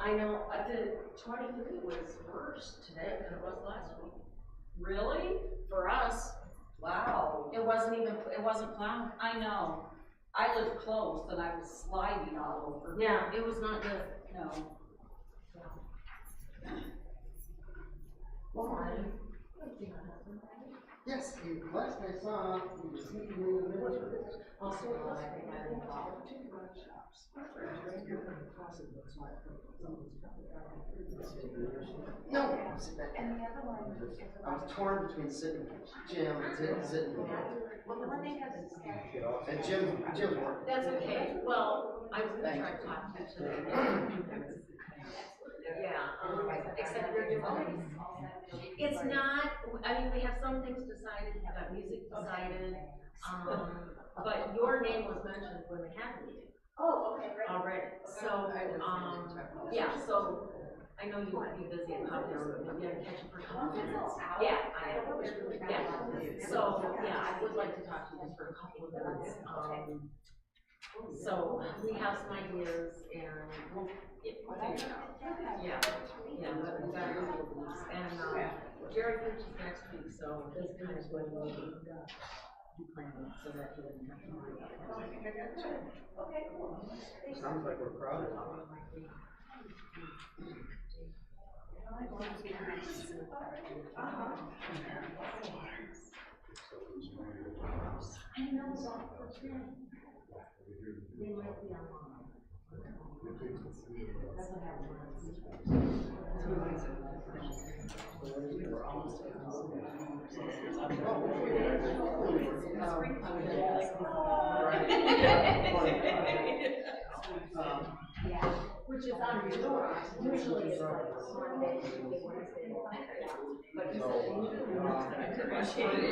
I know, the 23 was worse today than it was last week. Really? For us. Wow. It wasn't plowed. I know. I live close and I was sliding all over. Yeah, it was not good. No. Yes, last I saw, he was sneaking in the middle. Also, I think I didn't follow. No, I was torn between sitting Jim and sitting. Well, the one they had is. And Jim's working. That's okay. Well, I was gonna try to talk to you today. Yeah, except you're doing. It's not, I mean, we have some things decided, we got music decided, but your name was mentioned when we had the meeting. Oh, okay, great. Already, so, yeah, so, I know you might be busy and out there, but maybe I can catch you for a couple minutes. Yeah, so, yeah, I would like to talk to you just for a couple of minutes. So, we have some ideas and we'll get, yeah, but we got and, Jerry finishes next week, so this kind of when we do planning so that he doesn't have to worry about it. Okay, cool. Sounds like we're crowded. I know it's all for today. They might be online. That's what happened. Which is unusual. Usually it's like Monday, Wednesday, but he said usually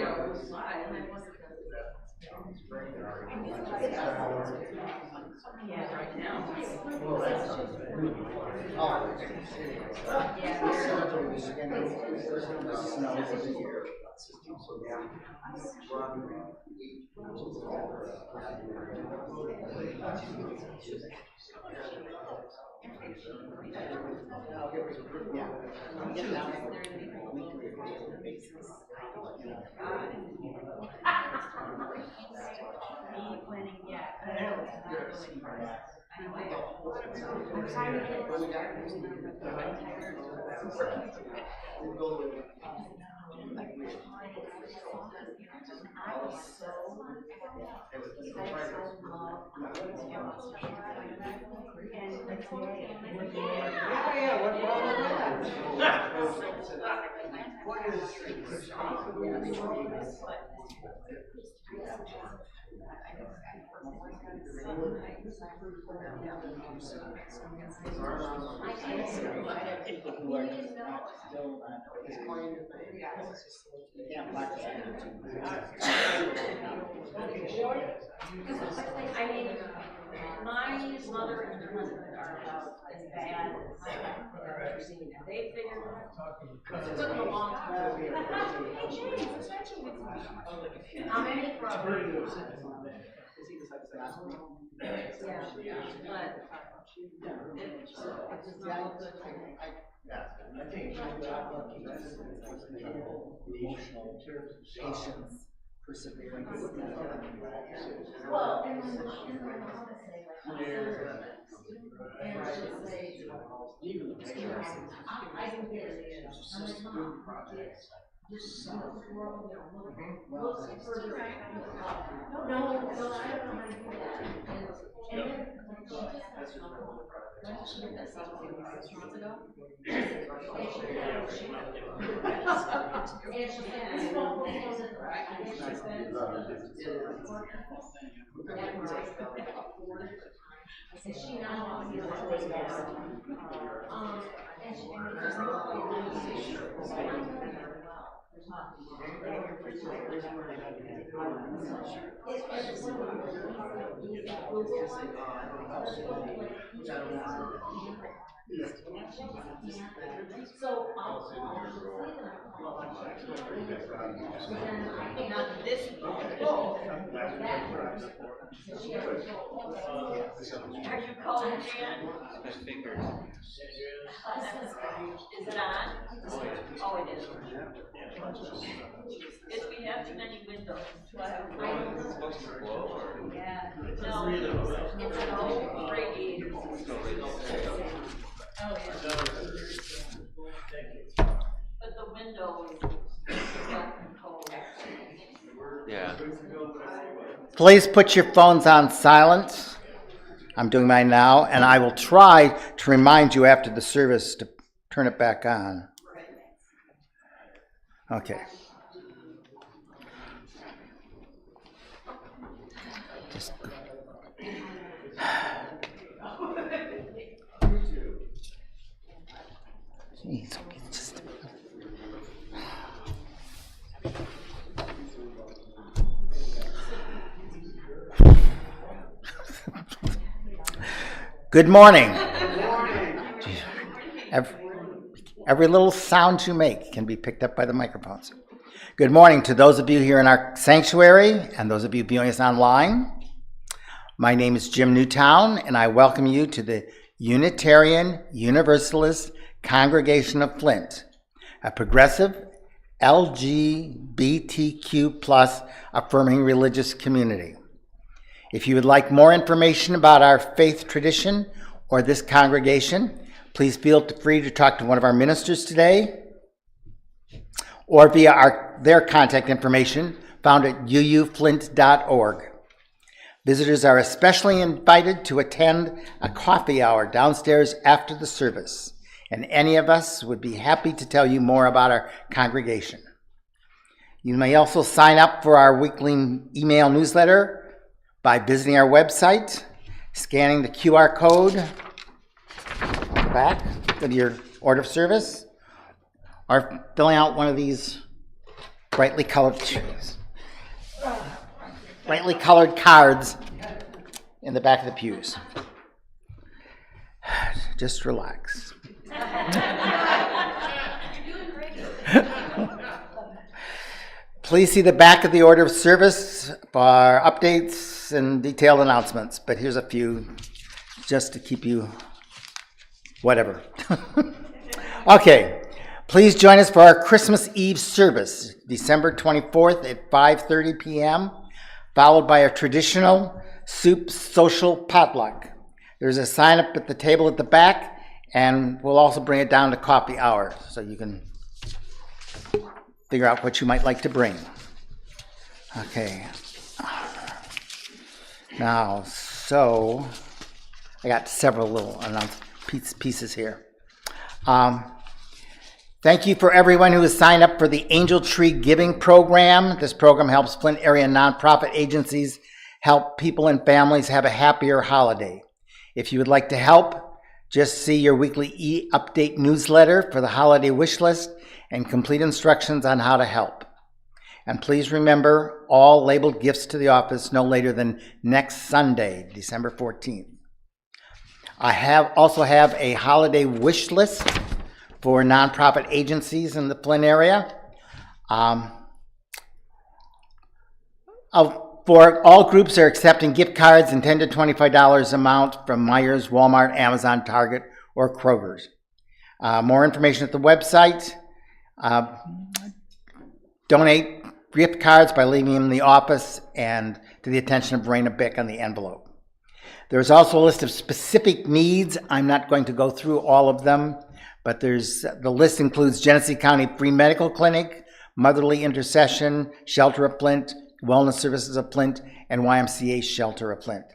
yeah, right now. Planning yet. I'm trying to get I mean, my mother and her husband are about as bad as I've ever seen. They figured it took them a long time. How many? Yeah, but it's not good. I think emotional patience, perseverance. Well, and then my mom would say, like, and she'd say, I can get it. I'm like, Mom, just swirl, look further. No, I don't know how to do that. And then, she just got when did she get that stuff, 6 months ago? And she said, this phone was at the right, and she said, and she now wants to play that. And she just so I'll call her and say that Not this. Are you calling Jan? My fingers. Is it on? Oh, it is. If we have too many windows. Is it supposed to blow or? Yeah. No, it's an old radiator. Oh, yeah. But the windows get cold. Yeah. Please put your phones on silent. I'm doing mine now, and I will try to remind you after the service to turn it back on. Okay. Just. Jeez, just. Good morning. Every little sound you make can be picked up by the microphones. Good morning to those of you here in our sanctuary and those of you viewing us online. My name is Jim Newtown, and I welcome you to the Unitarian Universalist Congregation of Flint, a progressive LGBTQ+ affirming religious community. If you would like more information about our faith tradition or this congregation, please feel free to talk to one of our ministers today or via their contact information found at uuflint.org. Visitors are especially invited to attend a coffee hour downstairs after the service, and any of us would be happy to tell you more about our congregation. You may also sign up for our weekly email newsletter by visiting our website, scanning the QR code back with your order of service, or filling out one of these brightly colored cards in the back of the pews. Just relax. Please see the back of the order of service for updates and detailed announcements, but here's a few just to keep you whatever. Okay, please join us for our Christmas Eve service, December 24th at 5:30 p.m., followed by a traditional soup social potluck. There's a sign up at the table at the back, and we'll also bring it down to coffee hour, so you can figure out what you might like to bring. Okay. Now, so I got several little pieces here. Thank you for everyone who has signed up for the Angel Tree Giving Program. This program helps Flint area nonprofit agencies help people and families have a happier holiday. If you would like to help, just see your weekly e-update newsletter for the holiday wish list and complete instructions on how to help. And please remember, all labeled gifts to the office no later than next Sunday, December 14th. I also have a holiday wish list for nonprofit agencies in the Flint area. For all groups are accepting gift cards and $10 to $25 amount from Myers, Walmart, Amazon, Target, or Kroger's. More information at the website. Donate gift cards by leaving them in the office and to the attention of Raina Bick on the envelope. There's also a list of specific needs. I'm not going to go through all of them, but the list includes Genesee County Free Medical Clinic, Motherly Intercession, Shelter of Flint, Wellness Services of Flint, and YMCA Shelter of Flint.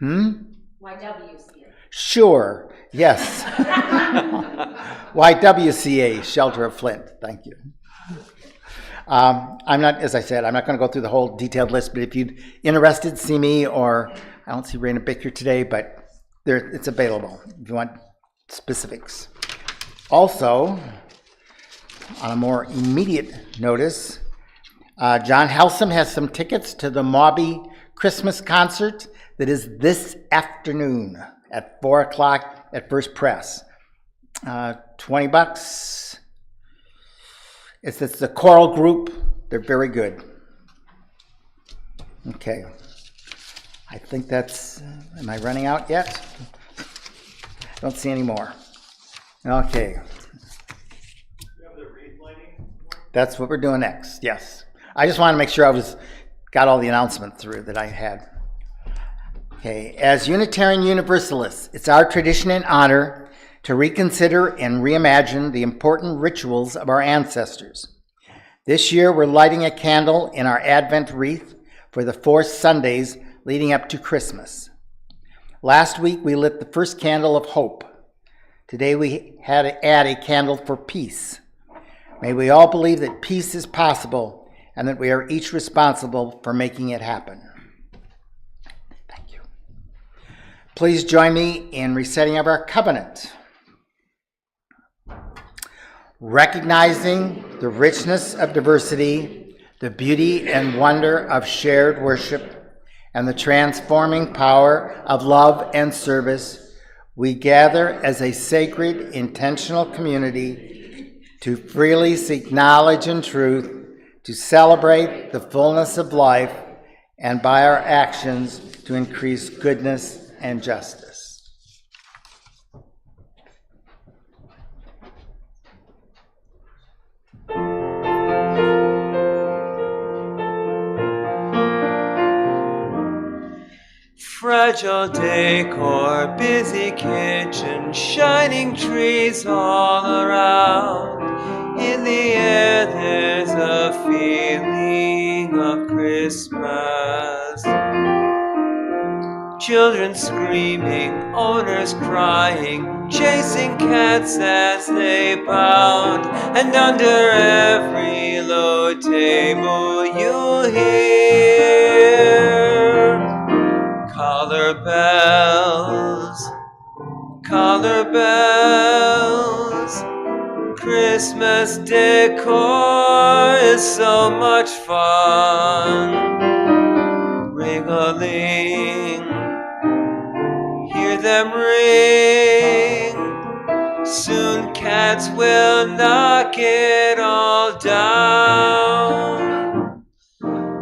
YWCA. Sure, yes. YWCA Shelter of Flint, thank you. I'm not, as I said, I'm not going to go through the whole detailed list, but if you're interested, see me, or I don't see Raina Bick here today, but it's available if you want specifics. Also, on a more immediate notice, John Helsum has some tickets to the Mobby Christmas concert that is this afternoon at 4 o'clock at First Press. $20. It's the choral group. They're very good. Okay. I think that's, am I running out yet? Don't see any more. Okay. That's what we're doing next, yes. I just want to make sure I got all the announcements through that I had. Okay, as Unitarian Universalists, it's our tradition and honor to reconsider and reimagine the important rituals of our ancestors. This year, we're lighting a candle in our Advent wreath for the 4 Sundays leading up to Christmas. Last week, we lit the first candle of hope. Today, we had to add a candle for peace. May we all believe that peace is possible and that we are each responsible for making it happen. Thank you. Please join me in reciting of our covenant. Recognizing the richness of diversity, the beauty and wonder of shared worship, and the transforming power of love and service, we gather as a sacred, intentional community to freely seek knowledge and truth, to celebrate the fullness of life, and by our actions to increase goodness and justice. Fragile decor, busy kitchen, shining trees all around. In the air there's a feeling of Christmas. Children screaming, owners crying, chasing cats as they bound. And under every low table you'll hear collar bells. Christmas decor is so much fun. Ring-a-ling, hear them ring. Soon cats will knock it all down.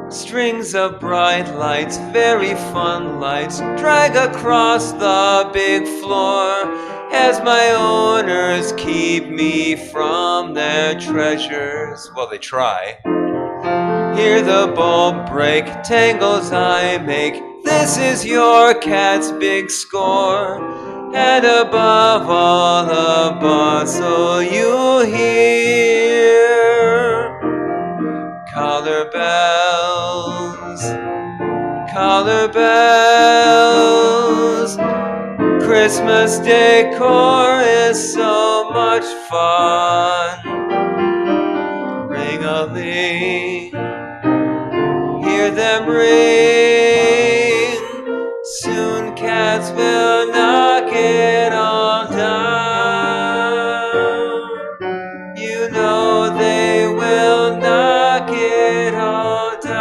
Strings of bright lights, very fun lights, drag across the big floor as my owners keep me from their treasures. Well, they try. Hear the bulb break, tangles I make. This is your cat's big score. And above all the bustle you hear collar bells. Christmas decor is so much fun. Ring-a-ling, hear them ring. Soon cats will knock it all down. You know they will knock it all down.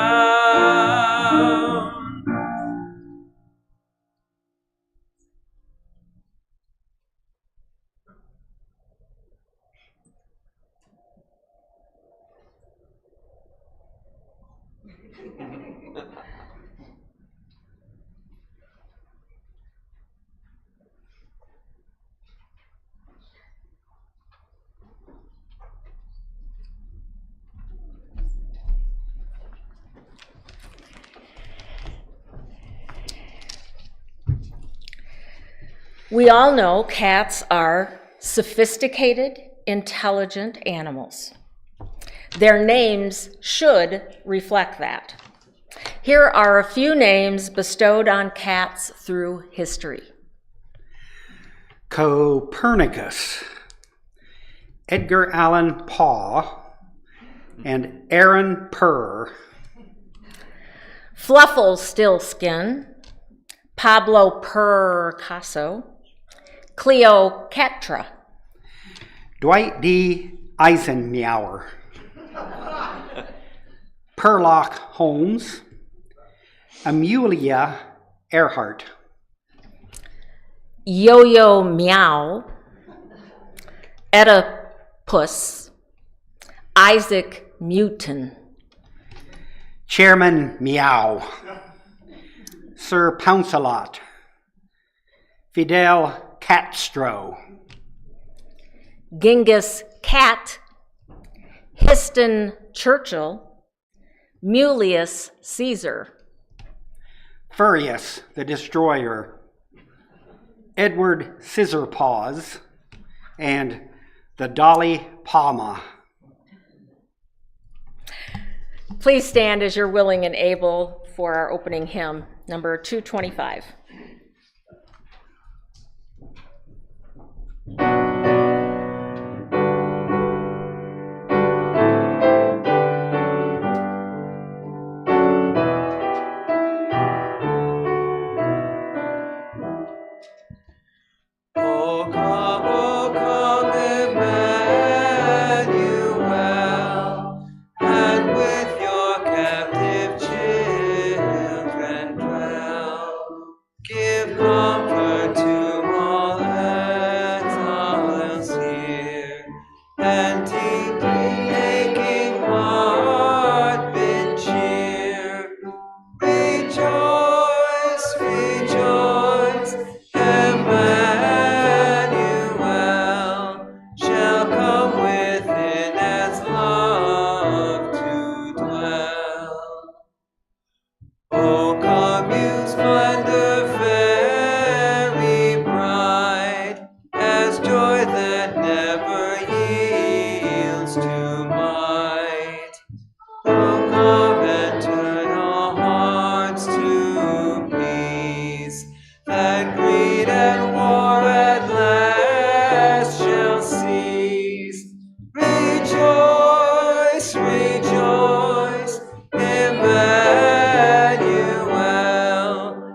We all know cats are sophisticated, intelligent animals. Their names should reflect that. Here are a few names bestowed on cats through history. Copernicus, Edgar Allan Poe, and Aaron Kerr. Flufflestiltskin, Pablo Picasso, Cleopatra, Dwight D. Eisenhower, Sherlock Holmes, Amelia Earhart, Yo-Yo Meow, Oedipus, Isaac Mewton. Chairman Meow. Sir Pouncelot. Fidel Castro. Genghis Cat, Histon Churchill, Mulius Caesar. Furious the Destroyer. Edward Scissorpaws. And the Dalai Lama. Please stand as you're willing and able for our opening hymn, number 225. O come, Emmanuel, and with your captive children dwell. Give comfort to all exiles here, and deeply aching heart bid cheer. Rejoice, rejoice, Emmanuel shall come within as love to dwell. O come, you splendor very bright, as joy that never yields to might. O come and turn all hearts to peace, that greed and war at last shall cease. Rejoice, rejoice, Emmanuel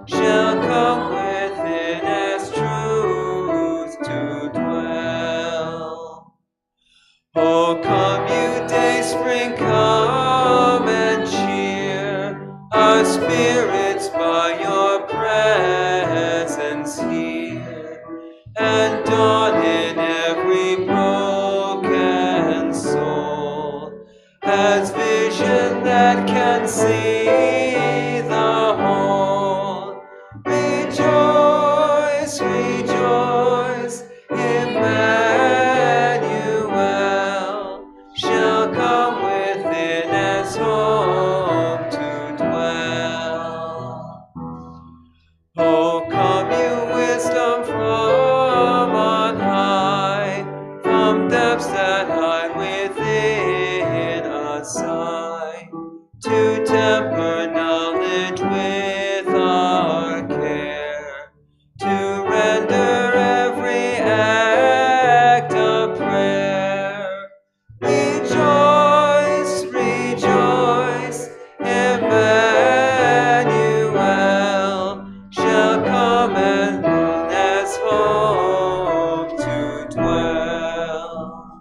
shall come within as truth to dwell. O come, you day spring, come and cheer our spirits by your presence here, and dawn in every broken soul as vision that can see the whole. Rejoice, rejoice, Emmanuel shall come within as home to dwell. O come, you wisdom from on high, from depths that hide within a sigh, to temper knowledge with our care, to render every act a prayer. Rejoice, rejoice, Emmanuel shall come and as hope to dwell.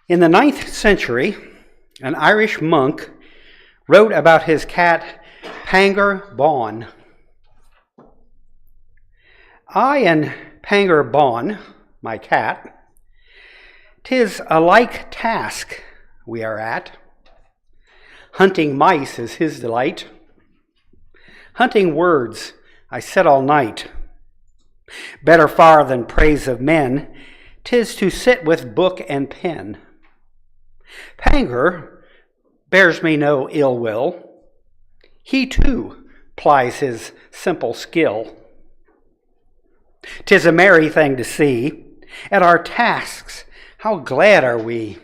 In the 9th century, an Irish monk wrote about his cat Pangur Bán. I and Pangur Bán, my cat, 'tis a like task we are at. Hunting mice is his delight. Hunting words I sit all night. Better far than praise of men, 'tis to sit with book and pen. Pangur bears me no ill will. He too plies his simple skill. 'Tis a merry thing to see. At our tasks, how glad are we,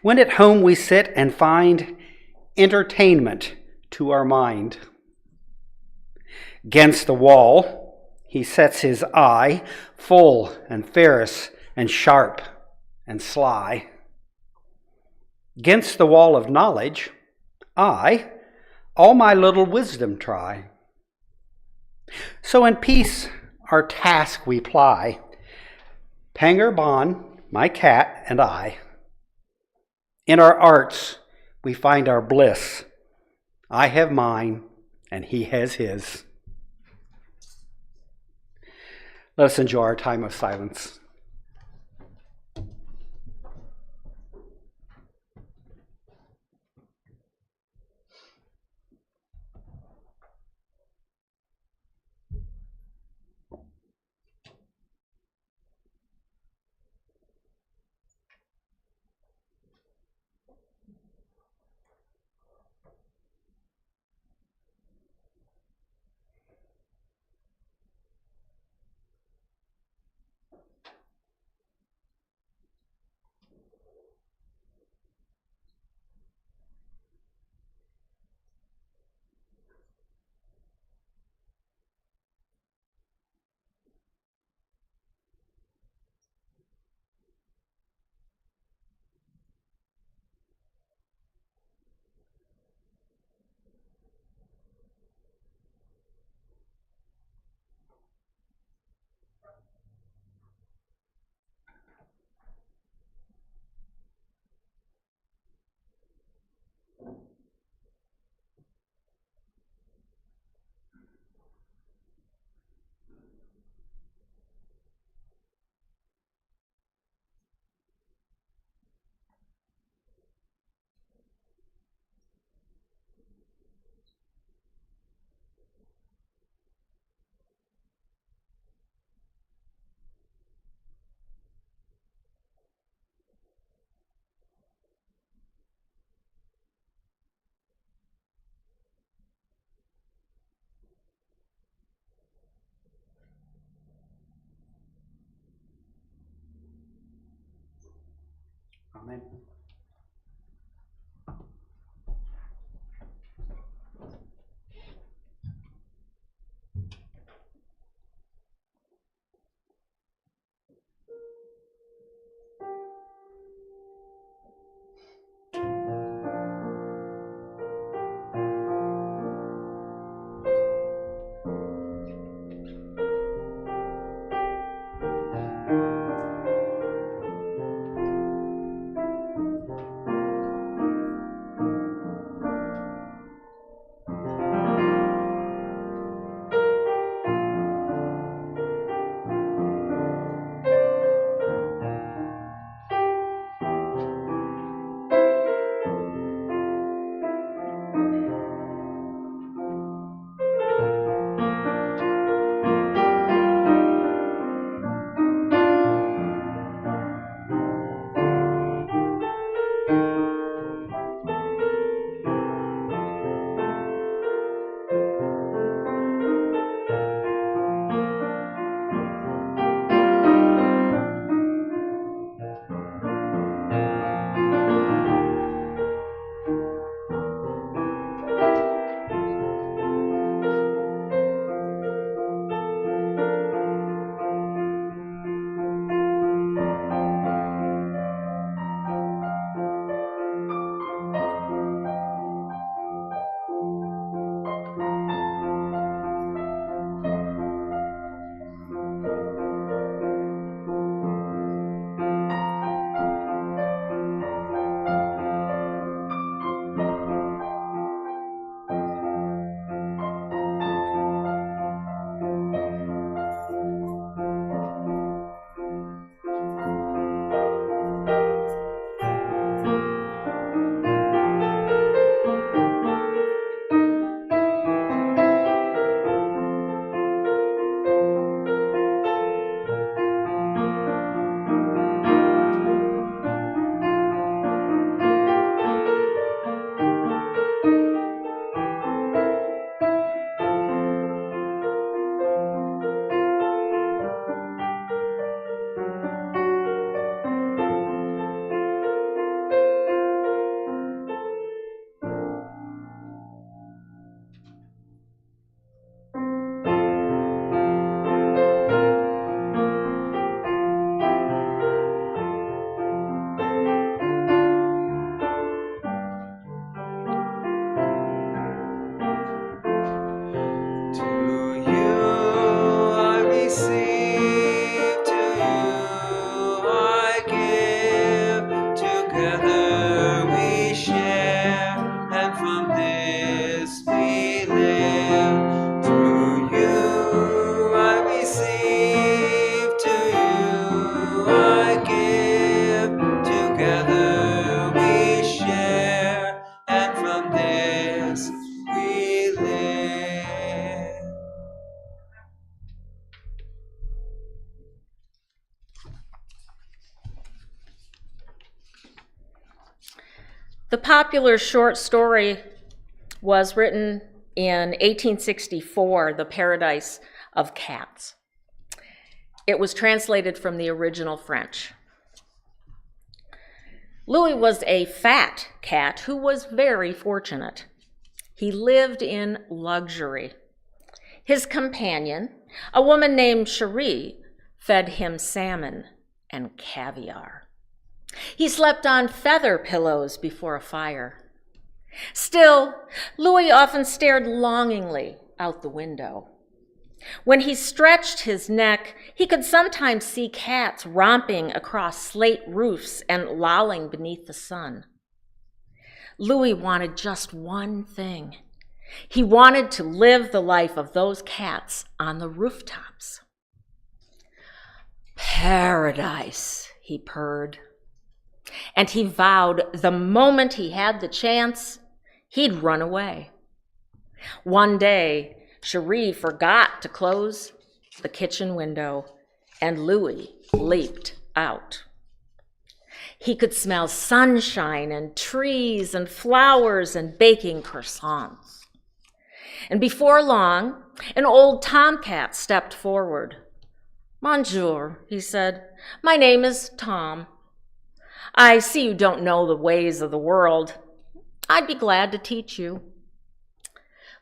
when at home we sit and find entertainment to our mind. 'Gainst the wall he sets his eye, full and ferrous and sharp and sly. 'Gainst the wall of knowledge I all my little wisdom try. So in peace our task we ply, Pangur Bán, my cat, and I. In our arts we find our bliss. I have mine, and he has his. Let us enjoy our time of silence. Amen. The popular short story was written in 1864, The Paradise of Cats. It was translated from the original French. Louis was a fat cat who was very fortunate. He lived in luxury. His companion, a woman named Cherie, fed him salmon and caviar. He slept on feather pillows before a fire. Still, Louis often stared longingly out the window. When he stretched his neck, he could sometimes see cats romping across slate roofs and lolling beneath the sun. Louis wanted just one thing. He wanted to live the life of those cats on the rooftops. Paradise, he purred. And he vowed the moment he had the chance, he'd run away. One day, Cherie forgot to close the kitchen window, and Louis leaped out. He could smell sunshine and trees and flowers and baking croissants. And before long, an old tomcat stepped forward. "Bonjour," he said. "My name is Tom. I see you don't know the ways of the world. I'd be glad to teach you."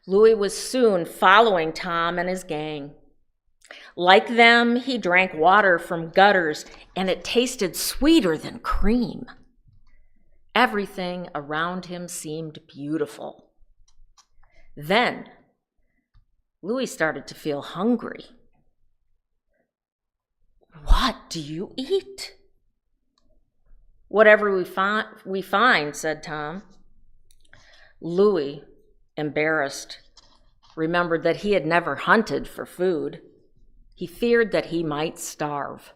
Louis was soon following Tom and his gang. Like them, he drank water from gutters, and it tasted sweeter than cream. Everything around him seemed beautiful. Then, Louis started to feel hungry. "What do you eat?" "Whatever we find," said Tom. Louis, embarrassed, remembered that he had never hunted for food. He feared that he might starve.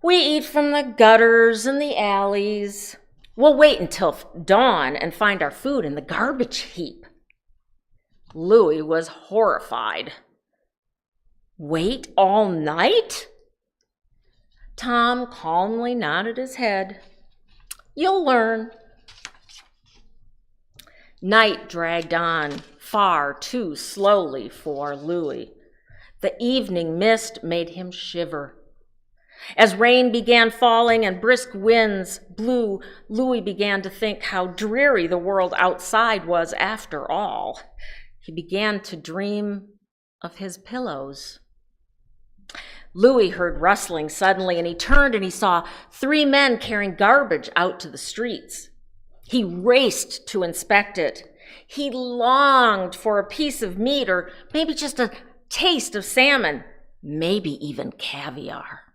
"We eat from the gutters and the alleys. We'll wait until dawn and find our food in the garbage heap." Louis was horrified. "Wait all night?" Tom calmly nodded his head. "You'll learn." Night dragged on far too slowly for Louis. The evening mist made him shiver. As rain began falling and brisk winds blew, Louis began to think how dreary the world outside was after all. He began to dream of his pillows. Louis heard rustling suddenly, and he turned and he saw 3 men carrying garbage out to the streets. He raced to inspect it. He longed for a piece of meat or maybe just a taste of salmon, maybe even caviar.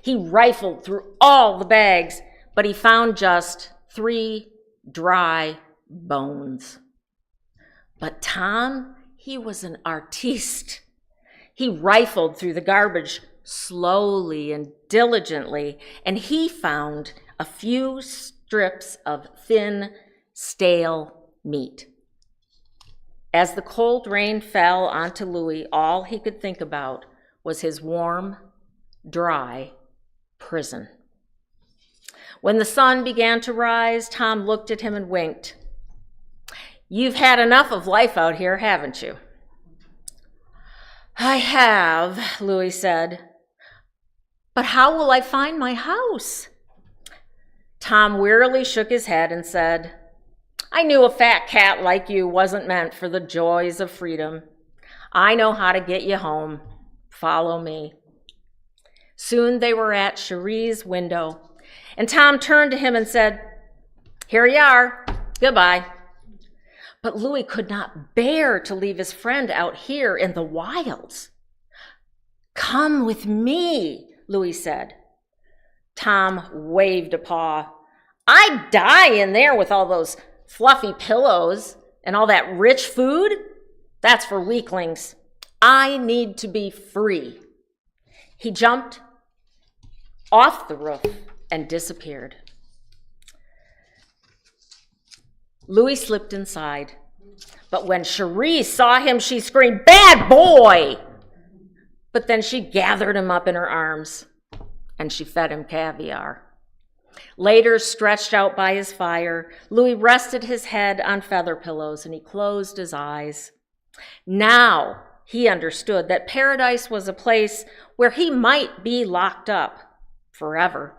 He rifled through all the bags, but he found just 3 dry bones. But Tom, he was an artiste. He rifled through the garbage slowly and diligently, and he found a few strips of thin, stale meat. As the cold rain fell onto Louis, all he could think about was his warm, dry prison. When the sun began to rise, Tom looked at him and winked. "You've had enough of life out here, haven't you?" "I have," Louis said. "But how will I find my house?" Tom wearily shook his head and said, "I knew a fat cat like you wasn't meant for the joys of freedom. I know how to get you home. Follow me." Soon they were at Cherie's window, and Tom turned to him and said, "Here you are. Goodbye." But Louis could not bear to leave his friend out here in the wilds. "Come with me," Louis said. Tom waved a paw. "I'd die in there with all those fluffy pillows and all that rich food. That's for weaklings. I need to be free." He jumped off the roof and disappeared. Louis slipped inside, but when Cherie saw him, she screamed, "Bad boy!" But then she gathered him up in her arms and she fed him caviar. Later, stretched out by his fire, Louis rested his head on feather pillows and he closed his eyes. Now he understood that paradise was a place where he might be locked up forever.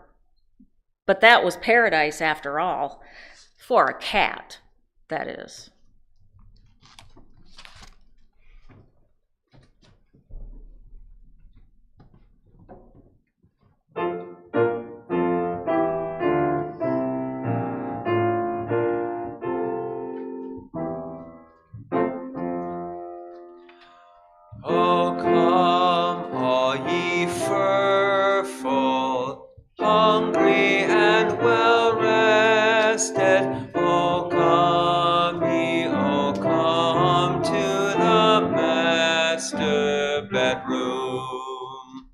But that was paradise after all, for a cat, that is. O come, all ye furful, hungry and well rested. O come ye, O come to the master bedroom.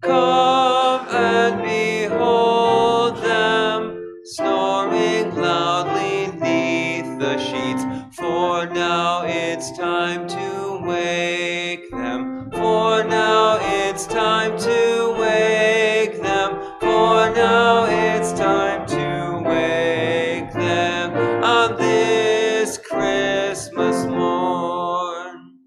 Come and behold them, snoring loudly neath the sheets, for now it's time to wake them, for now it's time to wake them, for now it's time to wake them on this Christmas morn.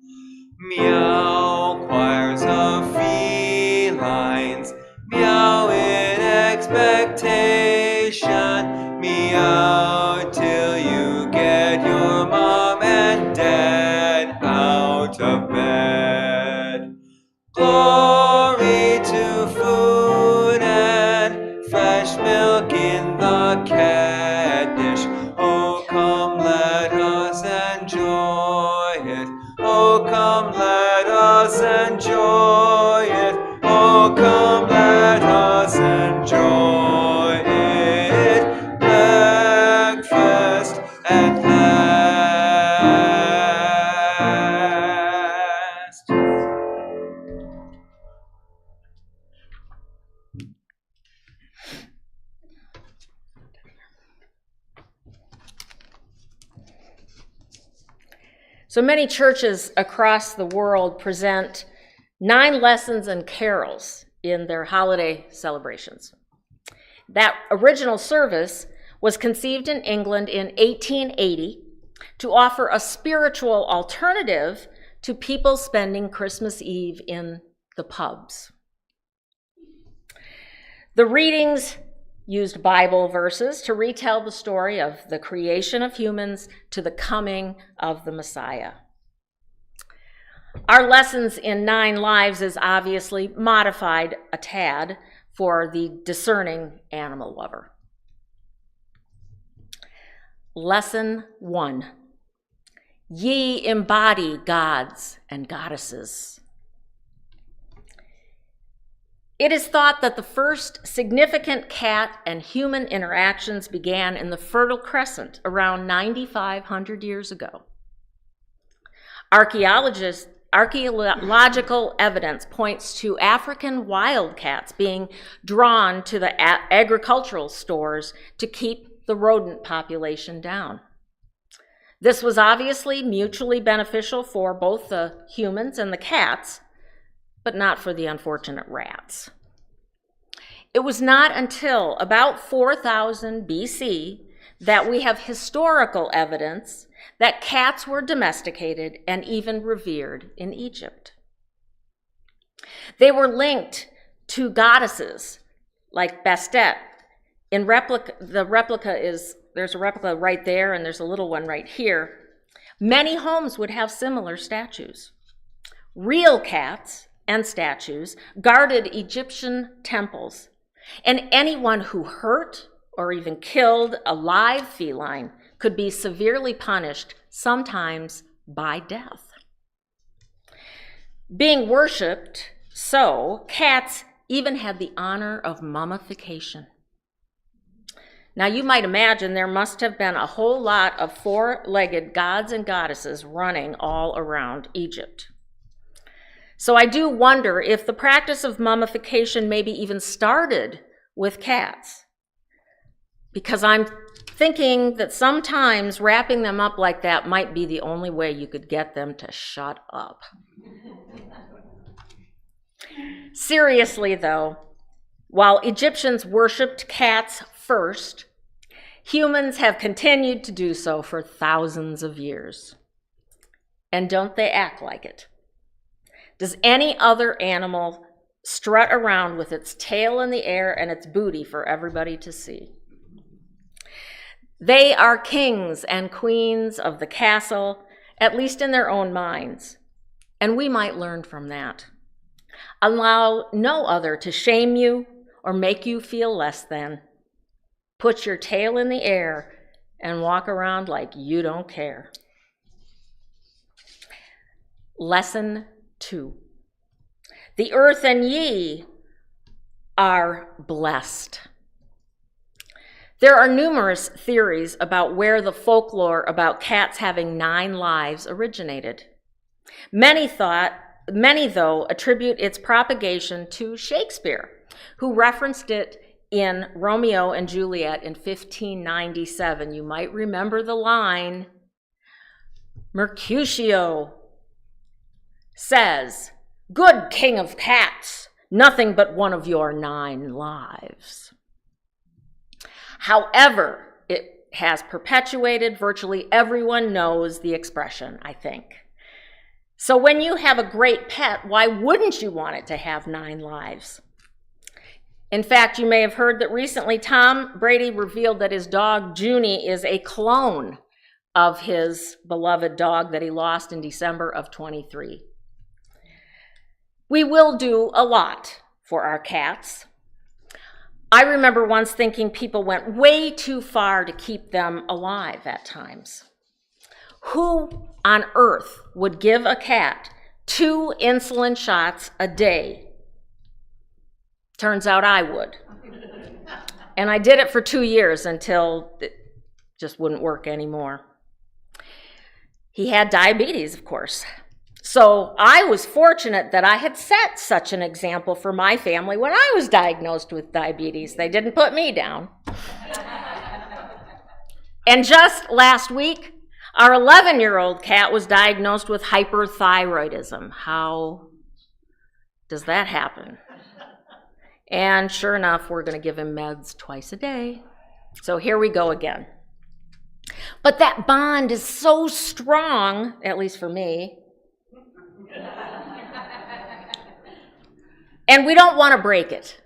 Meow, choirs of felines, meow in expectation, meow till you get your mom and dad out of bed. Glory to food and fresh milk in the cat dish. Oh, come, let us enjoy it. Oh, come, let us enjoy it. Oh, come, let us enjoy it. Breakfast at last. So many churches across the world present 9 lessons and carols in their holiday celebrations. That original service was conceived in England in 1880 to offer a spiritual alternative to people spending Christmas Eve in the pubs. The readings used Bible verses to retell the story of the creation of humans to the coming of the Messiah. Our lessons in 9 Lives is obviously modified a tad for the discerning animal lover. Lesson 1. Ye embody gods and goddesses. It is thought that the first significant cat and human interactions began in the Fertile Crescent around 9,500 years ago. Archaeological evidence points to African wildcats being drawn to the agricultural stores to keep the rodent population down. This was obviously mutually beneficial for both the humans and the cats, but not for the unfortunate rats. It was not until about 4000 BC that we have historical evidence that cats were domesticated and even revered in Egypt. They were linked to goddesses like Bastet. There's a replica right there, and there's a little one right here. Many homes would have similar statues. Real cats and statues guarded Egyptian temples, and anyone who hurt or even killed a live feline could be severely punished, sometimes by death. Being worshipped, so cats even had the honor of mummification. Now you might imagine there must have been a whole lot of 4-legged gods and goddesses running all around Egypt. So I do wonder if the practice of mummification maybe even started with cats, because I'm thinking that sometimes wrapping them up like that might be the only way you could get them to shut up. Seriously though, while Egyptians worshipped cats First, humans have continued to do so for thousands of years. And don't they act like it? Does any other animal strut around with its tail in the air and its booty for everybody to see? They are kings and queens of the castle, at least in their own minds, and we might learn from that. Allow no other to shame you or make you feel less than. Put your tail in the air and walk around like you don't care. Lesson 2. The earth and ye are blessed. There are numerous theories about where the folklore about cats having 9 lives originated. Many, though, attribute its propagation to Shakespeare, who referenced it in Romeo and Juliet in 1597. You might remember the line, Mercutio says, "Good king of cats, nothing but one of your 9 lives." However, it has perpetuated. Virtually everyone knows the expression, I think. So when you have a great pet, why wouldn't you want it to have 9 lives? In fact, you may have heard that recently Tom Brady revealed that his dog Junie is a clone of his beloved dog that he lost in December of 23. We will do a lot for our cats. I remember once thinking people went way too far to keep them alive at times. Who on earth would give a cat 2 insulin shots a day? Turns out I would. And I did it for 2 years until it just wouldn't work anymore. He had diabetes, of course. So I was fortunate that I had set such an example for my family when I was diagnosed with diabetes. They didn't put me down. And just last week, our 11-year-old cat was diagnosed with hyperthyroidism. How does that happen? And sure enough, we're going to give him meds twice a day. So here we go again. But that bond is so strong, at least for me, and we don't want to break it.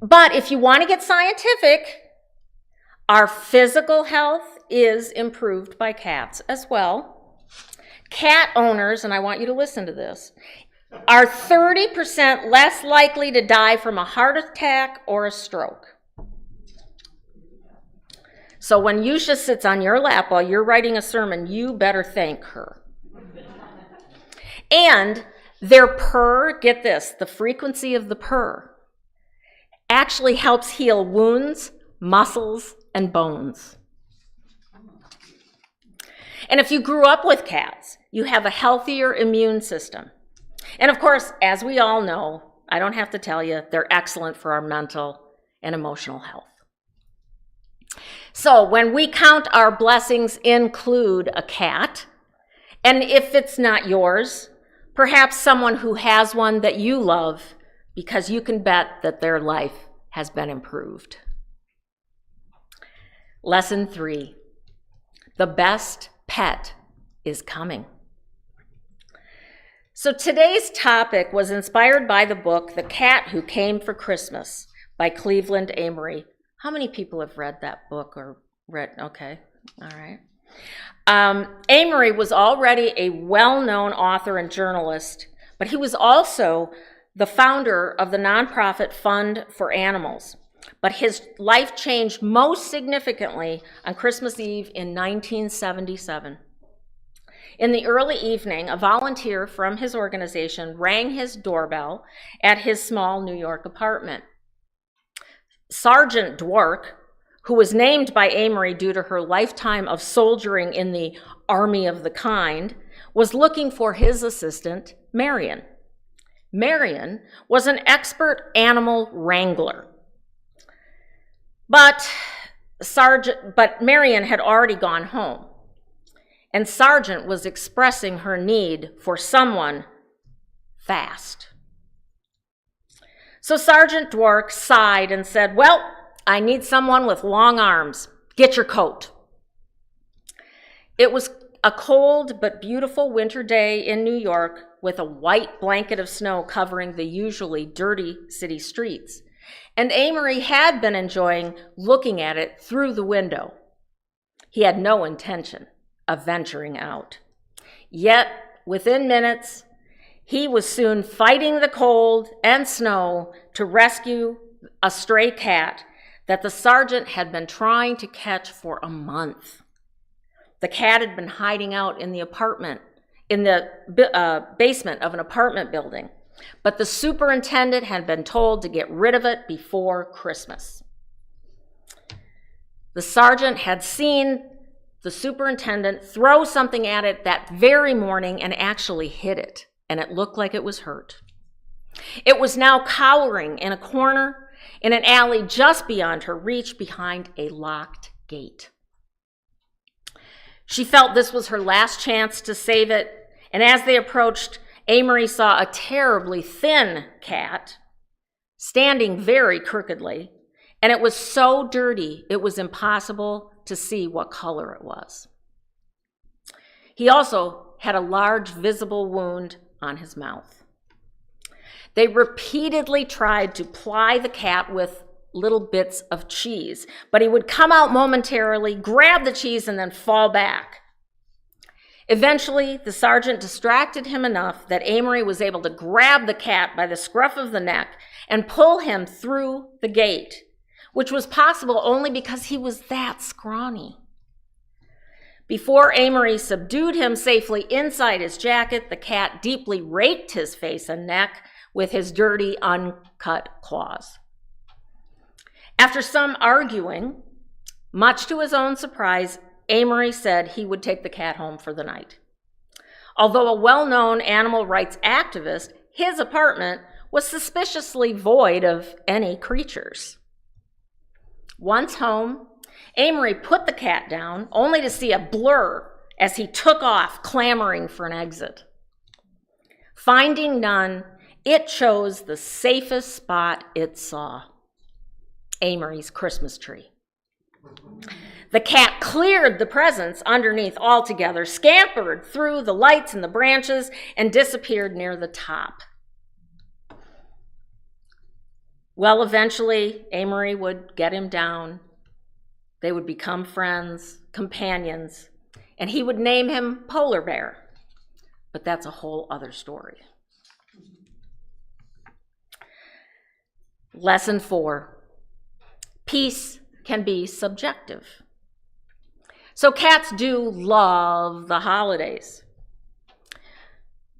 But if you want to get scientific, our physical health is improved by cats as well. Cat owners, and I want you to listen to this, are 30% less likely to die from a heart attack or a stroke. So when Yusha sits on your lap while you're writing a sermon, you better thank her. And their purr, get this, the frequency of the purr actually helps heal wounds, muscles, and bones. And if you grew up with cats, you have a healthier immune system. And of course, as we all know, I don't have to tell you, they're excellent for our mental and emotional health. So when we count our blessings include a cat, and if it's not yours, perhaps someone who has one that you love, because you can bet that their life has been improved. Lesson 3, the best pet is coming. So today's topic was inspired by the book, The Cat Who Came for Christmas by Cleveland Amory. How many people have read that book or read? Okay, all right. Amory was already a well-known author and journalist, but he was also the founder of the nonprofit Fund for Animals. But his life changed most significantly on Christmas Eve in 1977. In the early evening, a volunteer from his organization rang his doorbell at his small New York apartment. Sergeant Dwork, who was named by Amory due to her lifetime of soldiering in the Army of the Kind, was looking for his assistant, Marion. Marion was an expert animal wrangler. But Marion had already gone home, and Sergeant was expressing her need for someone fast. So Sergeant Dwork sighed and said, "Well, I need someone with long arms. Get your coat." It was a cold but beautiful winter day in New York with a white blanket of snow covering the usually dirty city streets. And Amory had been enjoying looking at it through the window. He had no intention of venturing out. Yet, within minutes, he was soon fighting the cold and snow to rescue a stray cat that the sergeant had been trying to catch for a month. The cat had been hiding out in the basement of an apartment building, but the superintendent had been told to get rid of it before Christmas. The sergeant had seen the superintendent throw something at it that very morning and actually hit it, and it looked like it was hurt. It was now cowering in a corner in an alley just beyond her reach behind a locked gate. She felt this was her last chance to save it, and as they approached, Amory saw a terribly thin cat standing very crookedly, and it was so dirty it was impossible to see what color it was. He also had a large visible wound on his mouth. They repeatedly tried to ply the cat with little bits of cheese, but he would come out momentarily, grab the cheese, and then fall back. Eventually, the sergeant distracted him enough that Amory was able to grab the cat by the scruff of the neck and pull him through the gate, which was possible only because he was that scrawny. Before Amory subdued him safely inside his jacket, the cat deeply raked his face and neck with his dirty, uncut claws. After some arguing, much to his own surprise, Amory said he would take the cat home for the night. Although a well-known animal rights activist, his apartment was suspiciously void of any creatures. Once home, Amory put the cat down, only to see a blur as he took off, clamoring for an exit. Finding none, it chose the safest spot it saw: Amory's Christmas tree. The cat cleared the presents underneath altogether, scampered through the lights and the branches, and disappeared near the top. Well, eventually, Amory would get him down. They would become friends, companions, and he would name him Polar Bear. But that's a whole other story. Lesson 4. Peace can be subjective. So cats do love the holidays.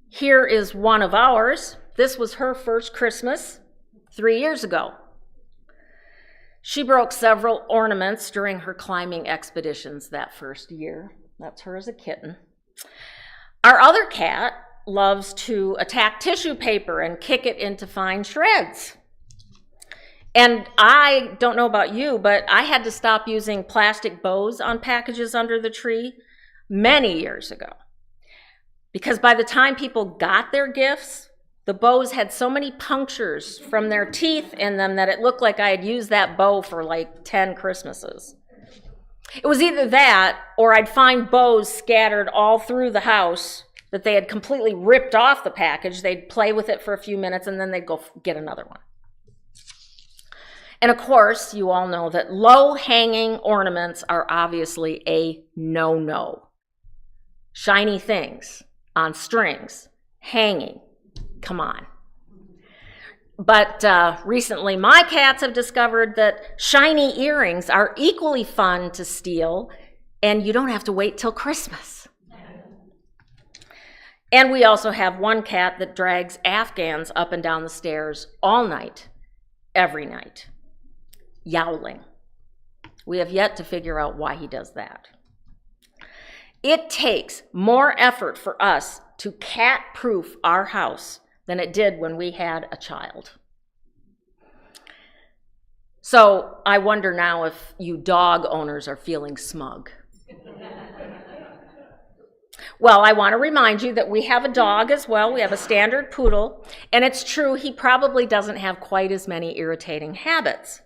Here is one of ours. This was her first Christmas 3 years ago. She broke several ornaments during her climbing expeditions that first year. That's her as a kitten. Our other cat loves to attack tissue paper and kick it into fine shreds. And I don't know about you, but I had to stop using plastic bows on packages under the tree many years ago. Because by the time people got their gifts, the bows had so many punctures from their teeth in them that it looked like I had used that bow for like 10 Christmases. It was either that, or I'd find bows scattered all through the house that they had completely ripped off the package. They'd play with it for a few minutes, and then they'd go get another one. And of course, you all know that low-hanging ornaments are obviously a no-no. Shiny things on strings, hanging, come on. But recently, my cats have discovered that shiny earrings are equally fun to steal, and you don't have to wait till Christmas. And we also have one cat that drags Afghans up and down the stairs all night, every night, yowling. We have yet to figure out why he does that. It takes more effort for us to cat-proof our house than it did when we had a child. So I wonder now if you dog owners are feeling smug. Well, I want to remind you that we have a dog as well. We have a standard poodle, and it's true he probably doesn't have quite as many irritating habits.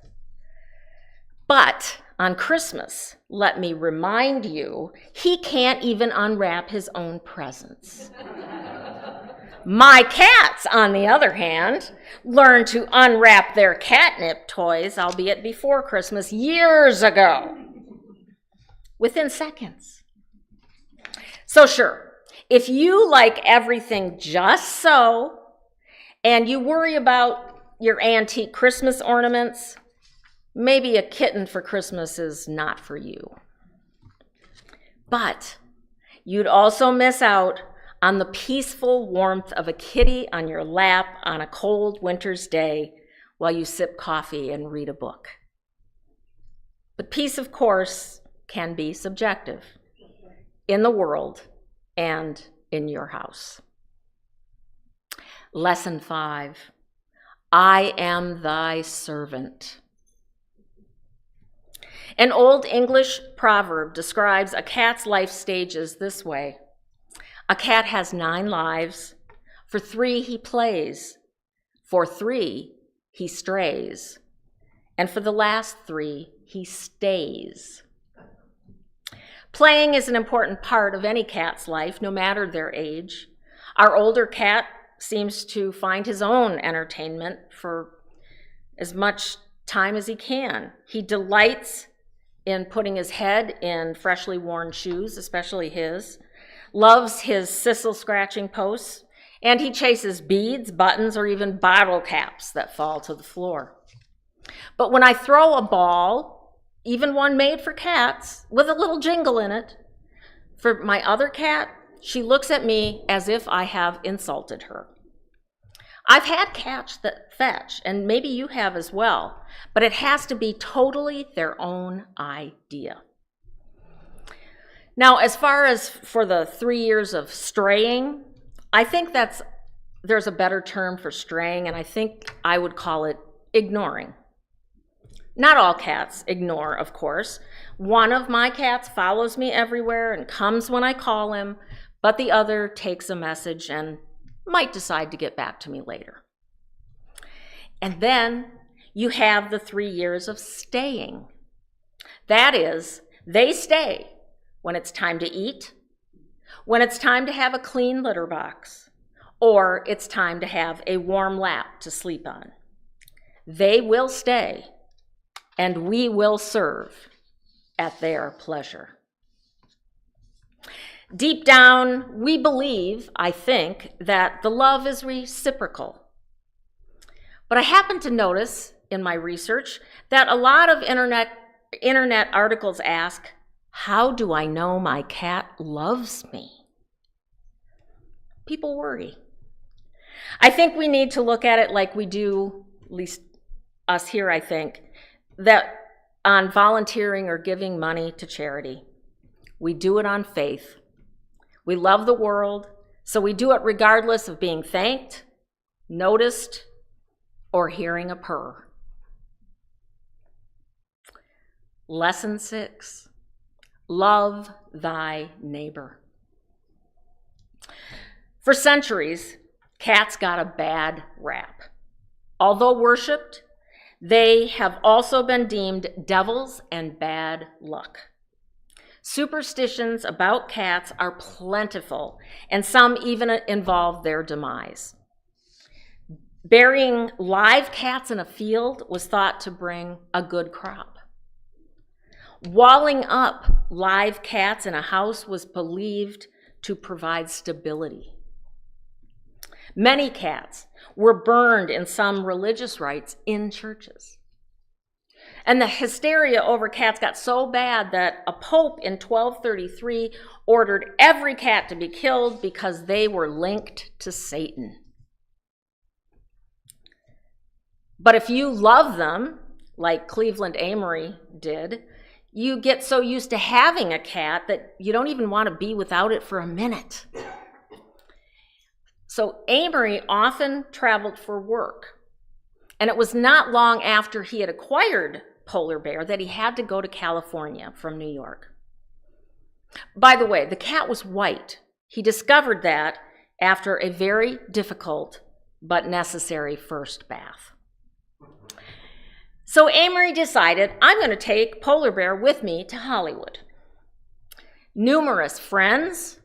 But on Christmas, let me remind you, he can't even unwrap his own presents. My cats, on the other hand, learned to unwrap their catnip toys, albeit before Christmas, years ago, within seconds. So sure, if you like everything just so, and you worry about your antique Christmas ornaments, maybe a kitten for Christmas is not for you. But you'd also miss out on the peaceful warmth of a kitty on your lap on a cold winter's day while you sip coffee and read a book. But peace, of course, can be subjective in the world and in your house. Lesson 5, I am thy servant. An Old English proverb describes a cat's life stages this way. A cat has 9 lives. For 3 he plays. For 3 he strays. And for the last 3 he stays. Playing is an important part of any cat's life, no matter their age. Our older cat seems to find his own entertainment for as much time as he can. He delights in putting his head in freshly worn shoes, especially his, loves his sisal-scratching posts, and he chases beads, buttons, or even bottle caps that fall to the floor. But when I throw a ball, even one made for cats, with a little jingle in it, for my other cat, she looks at me as if I have insulted her. I've had cats that fetch, and maybe you have as well, but it has to be totally their own idea. Now, as far as for the 3 years of straying, I think there's a better term for straying, and I think I would call it ignoring. Not all cats ignore, of course. One of my cats follows me everywhere and comes when I call him, but the other takes a message and might decide to get back to me later. And then you have the 3 years of staying. That is, they stay when it's time to eat, when it's time to have a clean litter box, or it's time to have a warm lap to sleep on. They will stay, and we will serve at their pleasure. Deep down, we believe, I think, that the love is reciprocal. But I happen to notice in my research that a lot of internet articles ask, how do I know my cat loves me? People worry. I think we need to look at it like we do, at least us here, I think, that on volunteering or giving money to charity. We do it on faith. We love the world, so we do it regardless of being thanked, noticed, or hearing a purr. Lesson 6, love thy neighbor. For centuries, cats got a bad rap. Although worshipped, they have also been deemed devils and bad luck. Superstitions about cats are plentiful, and some even involve their demise. Burying live cats in a field was thought to bring a good crop. Walling up live cats in a house was believed to provide stability. Many cats were burned in some religious rites in churches. And the hysteria over cats got so bad that a pope in 1233 ordered every cat to be killed because they were linked to Satan. But if you love them, like Cleveland Amory did, you get so used to having a cat that you don't even want to be without it for a minute. So Amory often traveled for work, and it was not long after he had acquired Polar Bear that he had to go to California from New York. By the way, the cat was white. He discovered that after a very difficult but necessary first bath. So Amory decided, I'm going to take Polar Bear with me to Hollywood. Numerous friends,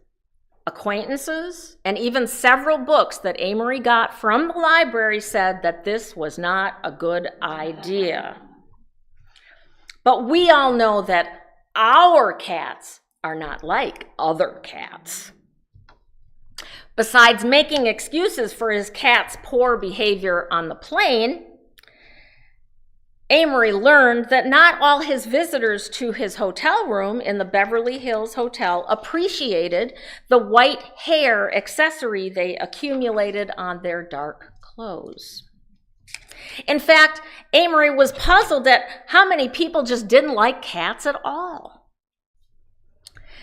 acquaintances, and even several books that Amory got from the library said that this was not a good idea. But we all know that our cats are not like other cats. Besides making excuses for his cat's poor behavior on the plane, Amory learned that not all his visitors to his hotel room in the Beverly Hills Hotel appreciated the white hair accessory they accumulated on their dark clothes. In fact, Amory was puzzled at how many people just didn't like cats at all.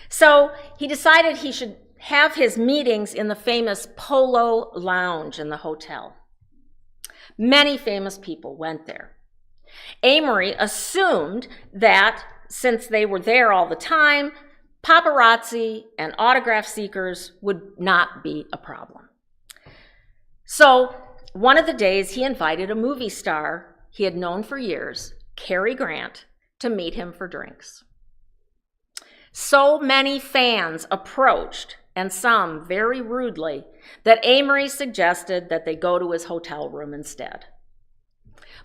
So he decided he should have his meetings in the famous Polo Lounge in the hotel. Many famous people went there. Amory assumed that since they were there all the time, paparazzi and autograph seekers would not be a problem. So one of the days he invited a movie star he had known for years, Cary Grant, to meet him for drinks. So many fans approached, and some very rudely, that Amory suggested that they go to his hotel room instead.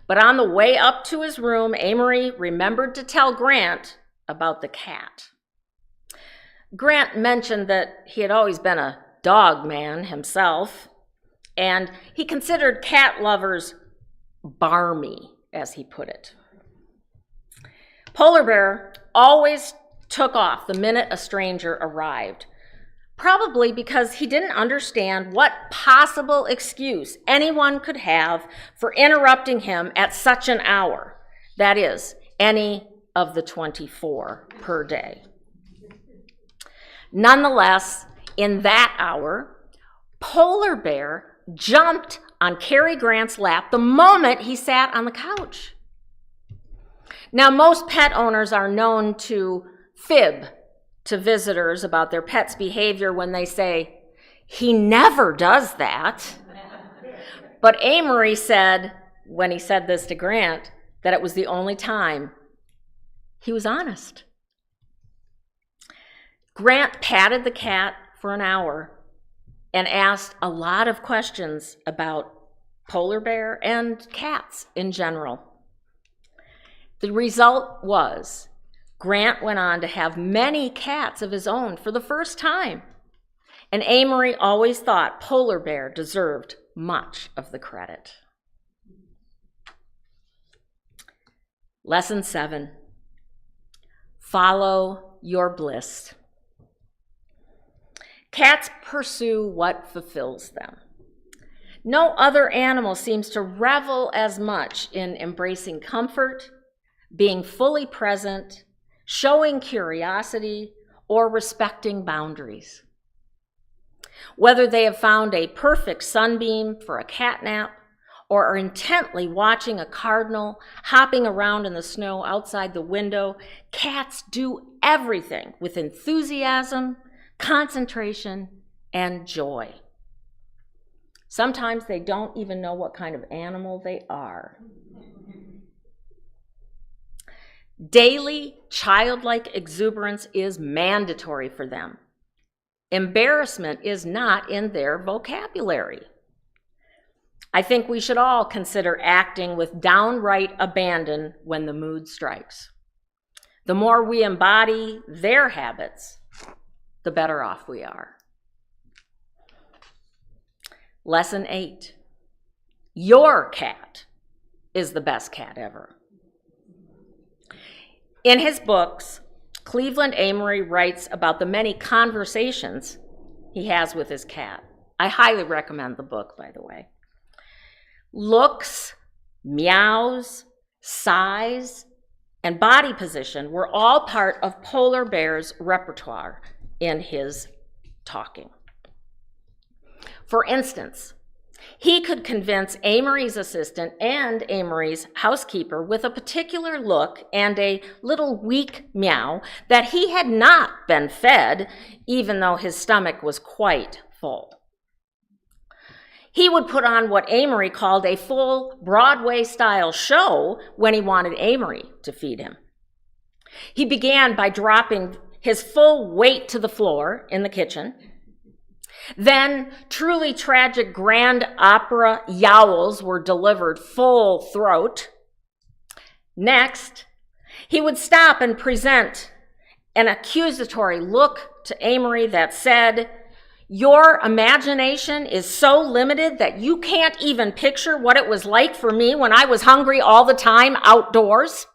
But on the way up to his room, Amory remembered to tell Grant about the cat. Grant mentioned that he had always been a dog man himself, and he considered cat lovers barmy, as he put it. Polar Bear always took off the minute a stranger arrived, probably because he didn't understand what possible excuse anyone could have for interrupting him at such an hour, that is, any of the 24 per day. Nonetheless, in that hour, Polar Bear jumped on Cary Grant's lap the moment he sat on the couch. Now, most pet owners are known to fib to visitors about their pet's behavior when they say, "He never does that." But Amory said, when he said this to Grant, that it was the only time he was honest. Grant patted the cat for an hour and asked a lot of questions about Polar Bear and cats in general. The result was Grant went on to have many cats of his own for the first time, and Amory always thought Polar Bear deserved much of the credit. Lesson 7, follow your bliss. Cats pursue what fulfills them. No other animal seems to revel as much in embracing comfort, being fully present, showing curiosity, or respecting boundaries. Whether they have found a perfect sunbeam for a catnap, or are intently watching a cardinal hopping around in the snow outside the window, cats do everything with enthusiasm, concentration, and joy. Sometimes they don't even know what kind of animal they are. Daily, childlike exuberance is mandatory for them. Embarrassment is not in their vocabulary. I think we should all consider acting with downright abandon when the mood strikes. The more we embody their habits, the better off we are. Lesson 8, your cat is the best cat ever. In his books, Cleveland Amory writes about the many conversations he has with his cat. I highly recommend the book, by the way. Looks, meows, size, and body position were all part of Polar Bear's repertoire in his talking. For instance, He could convince Amory's assistant and Amory's housekeeper with a particular look and a little weak meow that he had not been fed, even though his stomach was quite full. He would put on what Amory called a full Broadway-style show when he wanted Amory to feed him. He began by dropping his full weight to the floor in the kitchen. Then truly tragic grand opera yowls were delivered full throat. Next, he would stop and present an accusatory look to Amory that said, "Your imagination is so limited that you can't even picture what it was like for me when I was hungry all the time outdoors."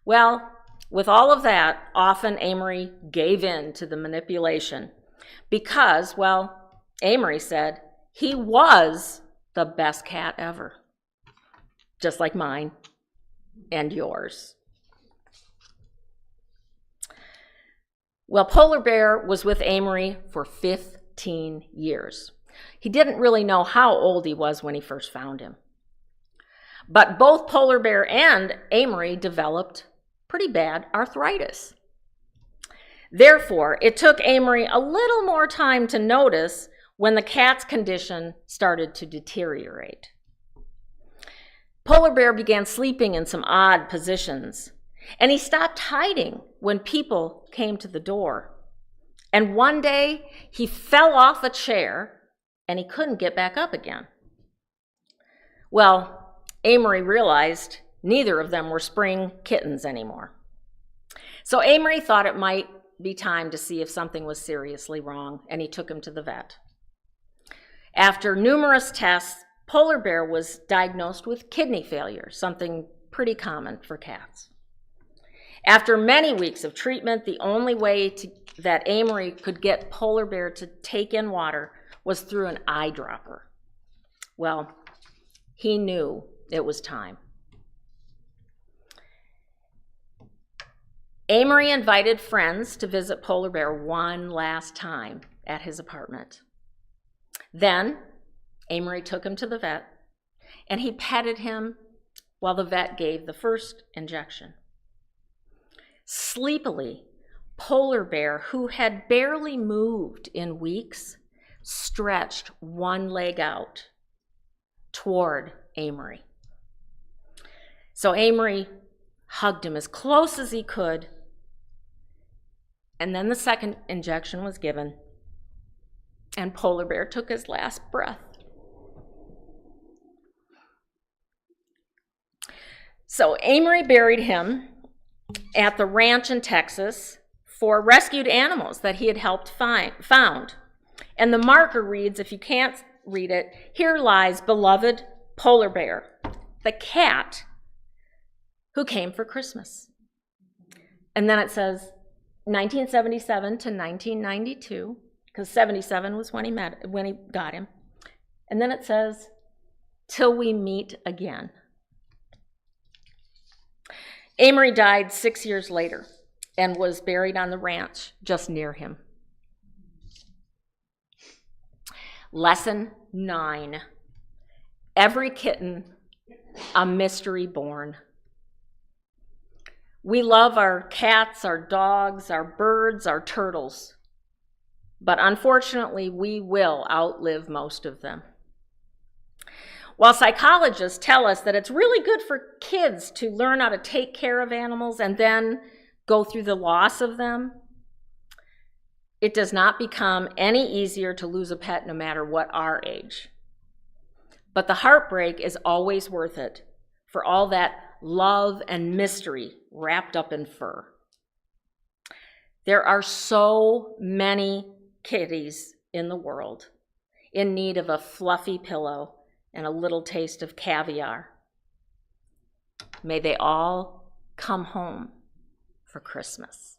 Well, with all of that, often Amory gave in to the manipulation because, well, Amory said he was the best cat ever, just like mine and yours. Well, Polar Bear was with Amory for 15 years. He didn't really know how old he was when he first found him. But both Polar Bear and Amory developed pretty bad arthritis. Therefore, it took Amory a little more time to notice when the cat's condition started to deteriorate. Polar Bear began sleeping in some odd positions, and he stopped hiding when people came to the door. And one day, he fell off a chair, and he couldn't get back up again. Well, Amory realized neither of them were spring kittens anymore. So Amory thought it might be time to see if something was seriously wrong, and he took him to the vet. After numerous tests, Polar Bear was diagnosed with kidney failure, something pretty common for cats. After many weeks of treatment, the only way that Amory could get Polar Bear to take in water was through an eyedropper. Well, he knew it was time. Amory invited friends to visit Polar Bear one last time at his apartment. Then, Amory took him to the vet, and he petted him while the vet gave the first injection. Sleepily, Polar Bear, who had barely moved in weeks, stretched one leg out toward Amory. So Amory hugged him as close as he could, and then the second injection was given, and Polar Bear took his last breath. So Amory buried him at the ranch in Texas for rescued animals that he had helped found. And the marker reads, if you can't read it, "Here lies beloved Polar Bear, the cat who came for Christmas." And then it says 1977 to 1992, because 77 was when he got him. And then it says, "Till we meet again." Amory died 6 years later and was buried on the ranch just near him. Lesson 9. Every kitten, a mystery born. We love our cats, our dogs, our birds, our turtles. But unfortunately, we will outlive most of them. While psychologists tell us that it's really good for kids to learn how to take care of animals and then go through the loss of them, it does not become any easier to lose a pet no matter what our age. But the heartbreak is always worth it for all that love and mystery wrapped up in fur. There are so many kitties in the world in need of a fluffy pillow and a little taste of caviar. May they all come home for Christmas.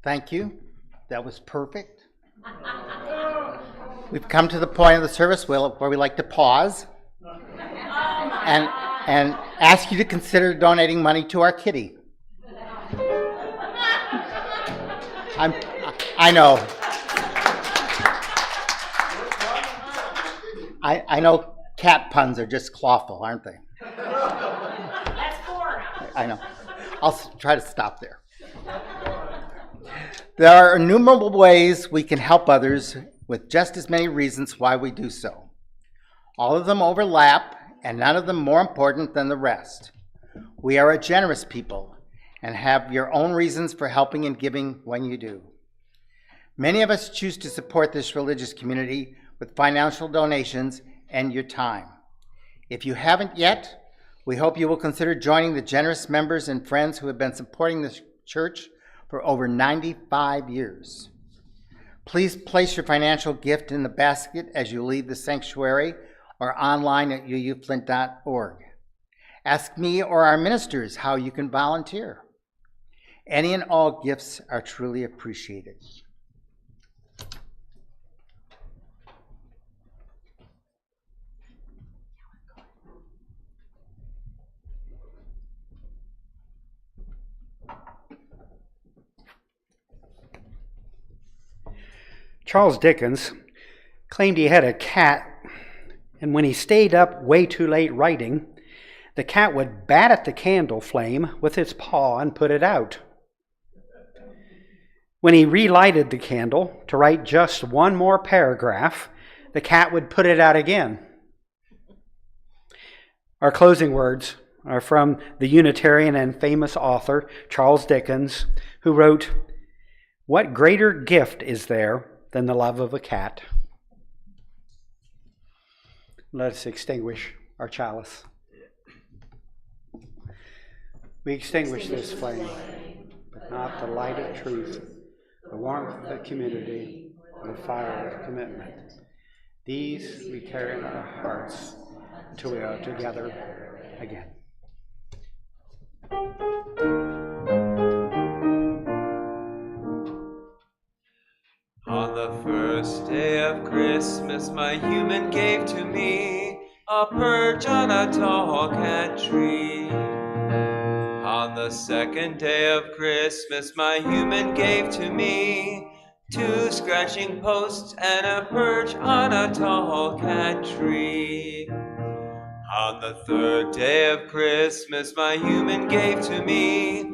Thank you. That was perfect. We've come to the point of the service where we like to pause and ask you to consider donating money to our kitty. I know. I know cat puns are just clawful, aren't they? That's four now. I know. I'll try to stop there. There are innumerable ways we can help others with just as many reasons why we do so. All of them overlap, and none of them more important than the rest. We are a generous people and have your own reasons for helping and giving when you do. Many of us choose to support this religious community with financial donations and your time. If you haven't yet, we hope you will consider joining the generous members and friends who have been supporting this church for over 95 years. Please place your financial gift in the basket as you leave the sanctuary or online at uuflint.org. Ask me or our ministers how you can volunteer. Any and all gifts are truly appreciated. Charles Dickens claimed he had a cat, and when he stayed up way too late writing, the cat would bat at the candle flame with its paw and put it out. When he relighted the candle to write just one more paragraph, the cat would put it out again. Our closing words are from the Unitarian and famous author Charles Dickens, who wrote, "What greater gift is there than the love of a cat?" Let us extinguish our chalice. We extinguish this flame, but not the light of truth, the warmth of community, and the fire of commitment. These we carry in our hearts until we are together again. On the first day of Christmas, my human gave to me a perch on a tall cat tree. On the second day of Christmas, my human gave to me 2 scratching posts and a perch on a tall cat tree. On the third day of Christmas, my human gave to me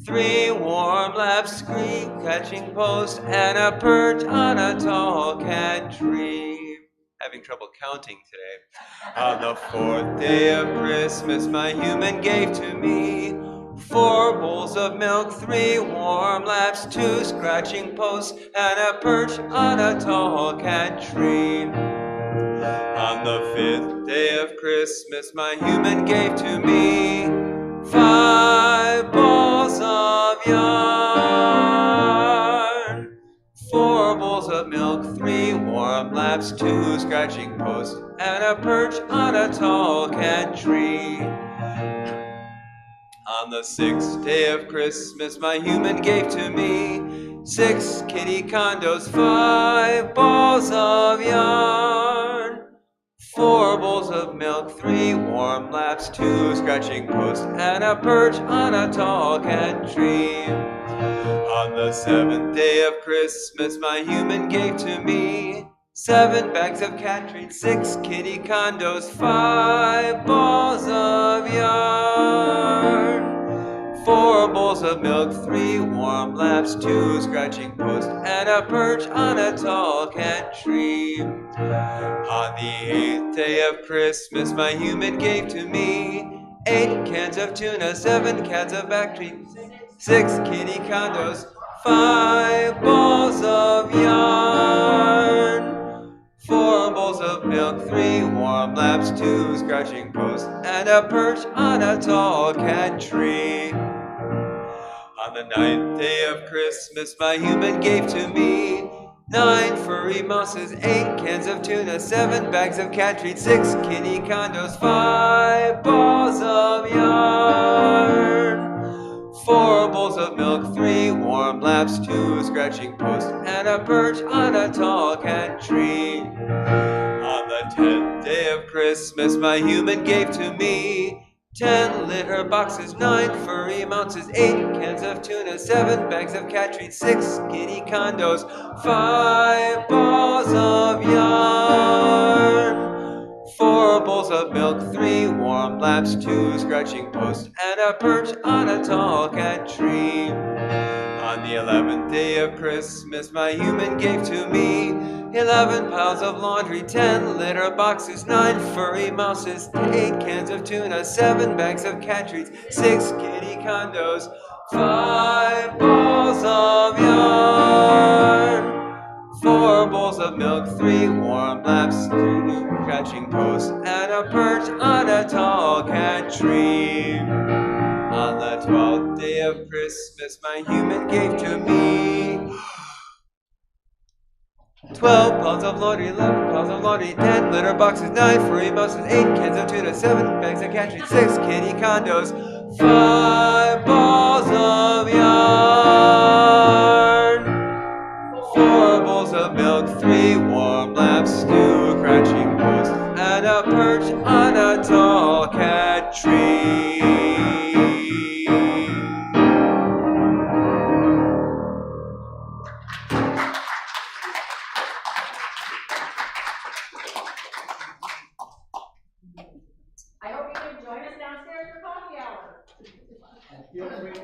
3 warm laps, screen catching posts, and a perch on a tall cat tree. Having trouble counting today. On the fourth day of Christmas, my human gave to me 4 bowls of milk, 3 warm laps, 2 scratching posts, and a perch on a tall cat tree. On the 5th day of Christmas, my human gave to me 5 balls of yarn, 4 bowls of milk, 3 warm laps, 2 scratching posts, and a perch on a tall cat tree. On the 6th day of Christmas, my human gave to me 6 kitty condos, 5 balls of yarn, 4 bowls of milk, 3 warm laps, 2 scratching posts, and a perch on a tall cat tree. On the 7th day of Christmas, my human gave to me 7 bags of cat treats, 6 kitty condos, 5 balls of yarn, 4 bowls of milk, 3 warm laps, 2 scratching posts, and a perch on a tall cat tree. On the 8th day of Christmas, my human gave to me 8 cans of tuna, 7 cans of back treats, 6 kitty condos, 5 balls of yarn, 4 bowls of milk, 3 warm laps, 2 scratching posts, and a perch on a tall cat tree. On the 9th day of Christmas, my human gave to me 9 furry mouses, 8 cans of tuna, 7 bags of cat treats, 6 kitty condos, 5 balls of yarn, 4 bowls of milk, 3 warm laps, laps, 2 scratching posts, and a perch on a tall cat tree. On the 10th day of Christmas, my human gave to me 10 litter boxes, 9 furry mounts, 8 cans of tuna, 7 bags of cat treats, 6 kitty condos, 5 balls of yarn, 4 bowls of milk, 3 warm laps, 2 scratching posts, and a perch on a tall cat tree. On the 11th day of Christmas, my human gave to me 11 piles of laundry, 10 litter boxes, 9 furry mouses, 8 cans of tuna, 7 bags of cat treats, 6 kitty condos, 5 balls of yarn, 4 bowls of milk, 3 warm laps, 2 scratching posts, and a perch on a tall cat tree. On the 12th day of Christmas, my human gave to me 12 pounds of laundry, 11 pounds of laundry, 10 litter boxes, 9 furry mouses, 8 cans of tuna, 7 bags of cat treats, 6 kitty condos, 5 balls of yarn, 4 bowls of milk, 3 warm laps, 2 scratching posts, and a perch on a tall cat tree. I hope you can join us downstairs for coffee hour. Feel free to